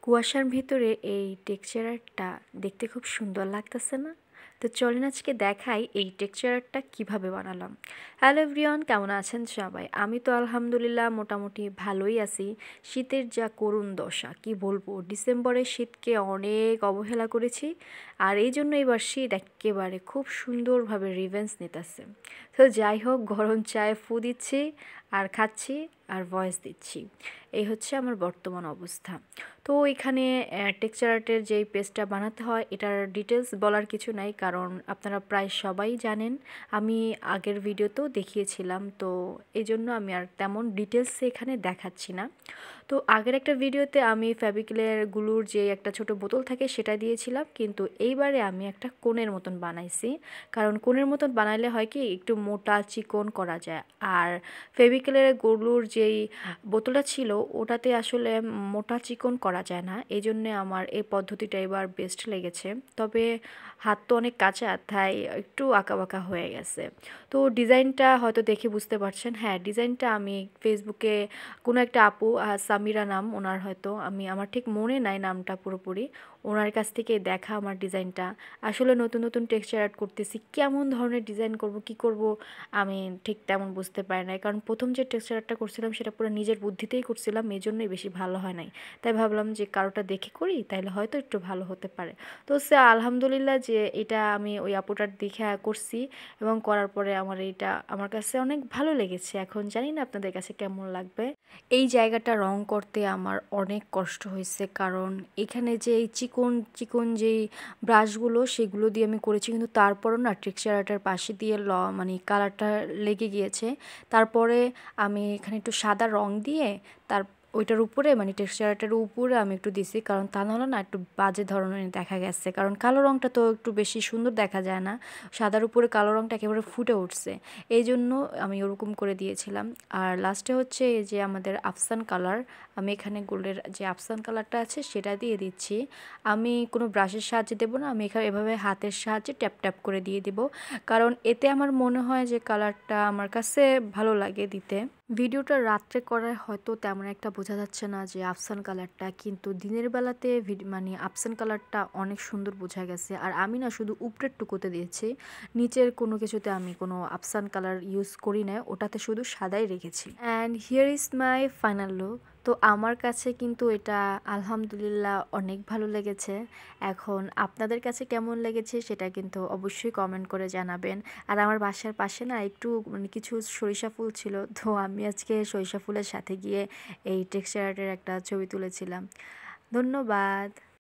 কুয়াশার ভিতরে এই টেক্সচারটা দেখতে খুব সুন্দর লাগতেছে না? তো চলেন আজকে দেখাই এই টেক্সচারটা কিভাবে বানালাম। হ্যালো এভরিওয়ান, কেমন আছেন সবাই? আমি তো আলহামদুলিল্লাহ মোটামুটি ভালোই আছি। শীতের যা করুণ দশা কি বলবো, ডিসেম্বরে শীতকে অনেক অবহেলা করেছি, আর এই জন্য এবার শীত একেবারে খুব সুন্দরভাবে রিভেঞ্জ নিতেছে। তো যাই হোক, গরম চায়ে ফু দিচ্ছি আর খাচ্ছি আর ভয়েস দিচ্ছি। এই হচ্ছে আমার বর্তমান অবস্থা। তো এখানে টেক্সচার আর্টের যেই পেজটা বানাতে হয় এটার ডিটেলস বলার কিছু নাই, কারণ আপনারা প্রায় সবাই জানেন। আমি আগের ভিডিওতেও দেখিয়েছিলাম, তো এই জন্য আমি আর তেমন ডিটেলসে এখানে দেখাচ্ছি না। তো আগের একটা ভিডিওতে আমি ফেভিক্রিলের গ্লুর যে একটা ছোট বোতল থাকে সেটা দিয়েছিলাম, কিন্তু এইবারে আমি একটা কোণের মতন বানাইছি। কারণ কোণের মতন বানাইলে হয় কি, একটু মোটা চিকন করা যায়। আর ফেভিক্রিলের গ্লুর যেই বোতলটা ছিল ওটাতে আসলে মোটা চিকন করা যায় না, এই জন্যে আমার এই পদ্ধতিটা এবার বেস্ট লেগেছে। তবে হাত তো অনেক কাঁচা, তাই একটু আঁকাবাঁকা হয়ে গেছে। তো ডিজাইনটা হয়তো দেখে বুঝতে পারছেন। হ্যাঁ, ডিজাইনটা আমি ফেসবুকে কোনো একটা আপু, সামিরা নাম ওনার, হয়তো আমার ঠিক মনে নাই নামটা পুরোপুরি, ওনার কাছ থেকে দেখা আমার ডিজাইনটা। আসলে নতুন নতুন টেক্সচার আর্ট করতেছি, কেমন ধরনের ডিজাইন করব কি করব আমি ঠিক তেমন বুঝতে পারি নাই, কারণ প্রথম যে টেক্সচার আর্টটা করছিলাম সেটা পুরো নিজের বুদ্ধিতেই করছিলাম, এই জন্যই বেশি ভালো হয় নাই। তাই ভাবলাম যে কারোটা দেখে করি, তাইলে হয়তো একটু ভালো হতে পারে। তো সে আলহামদুলিল্লাহ যে এটা আমি ওই আপুটার দেখে করছি, এবং করার পরে আমার এটা আমার কাছে অনেক ভালো লেগেছে। এখন জানি না আপনাদের কাছে কেমন লাগবে। এই জায়গাটা রং করতে আমার অনেক কষ্ট হয়েছে, কারণ এখানে যে এই চিকন চিকন যেই ব্রাশগুলো সেগুলো দিয়ে আমি করেছি, কিন্তু তারপরও না টেক্সচার আর্টের পাশে দিয়ে মানে কালারটা লেগে গিয়েছে। তারপরে আমি এখানে একটু সাদা রং দিয়ে তার ওইটার উপরে, মানে টেক্সচার আর্টের উপরে আমি একটু দিছি, কারণ তা নাহলে না একটু বাজে ধরনের দেখা গেছে। কারণ কালো রংটা তো একটু বেশি সুন্দর দেখা যায় না, সাদার উপরে কালো রংটা একেবারে ফুটে উঠছে, এই জন্য আমি ওরকম করে দিয়েছিলাম। আর লাস্টে হচ্ছে এই যে আমাদের আফসান কালার, আমি এখানে গোল্ডের যে আফসান কালারটা আছে সেটা দিয়ে দিচ্ছি। আমি কোনো ব্রাশের সাহায্যে দেবো না, আমি এখানে এভাবে হাতের সাহায্যে ট্যাপ ট্যাপ করে দিয়ে দিব, কারণ এতে আমার মনে হয় যে কালারটা আমার কাছে ভালো লাগে দিতে। ভিডিওটা রাত্রে করায় হয়তো তেমন একটা বোঝা যাচ্ছে না যে আফসান কালারটা, কিন্তু দিনের বেলাতে মানে আফসান কালারটা অনেক সুন্দর বোঝা গেছে। আর আমি না শুধু উপরের টুকুতে দিয়েছি, নিচের কোনো কিছুতে আমি কোনো আফসান কালার ইউজ করি না, ওটাতে শুধু সাদাই রেখেছি। And here is my final look. তো আমার কাছে কিন্তু এটা আলহামদুলিল্লাহ অনেক ভালো লেগেছে। এখন আপনাদের কাছে কেমন লেগেছে সেটা কিন্তু অবশ্যই কমেন্ট করে জানাবেন। আর আমার বাসার পাশে না একটু মানে কিছু সরিষা ফুল ছিল, তো আমি আজকে সরিষা ফুলের সাথে গিয়ে এই টেক্সচার আর্টের একটা ছবি তুলেছিলাম। ধন্যবাদ।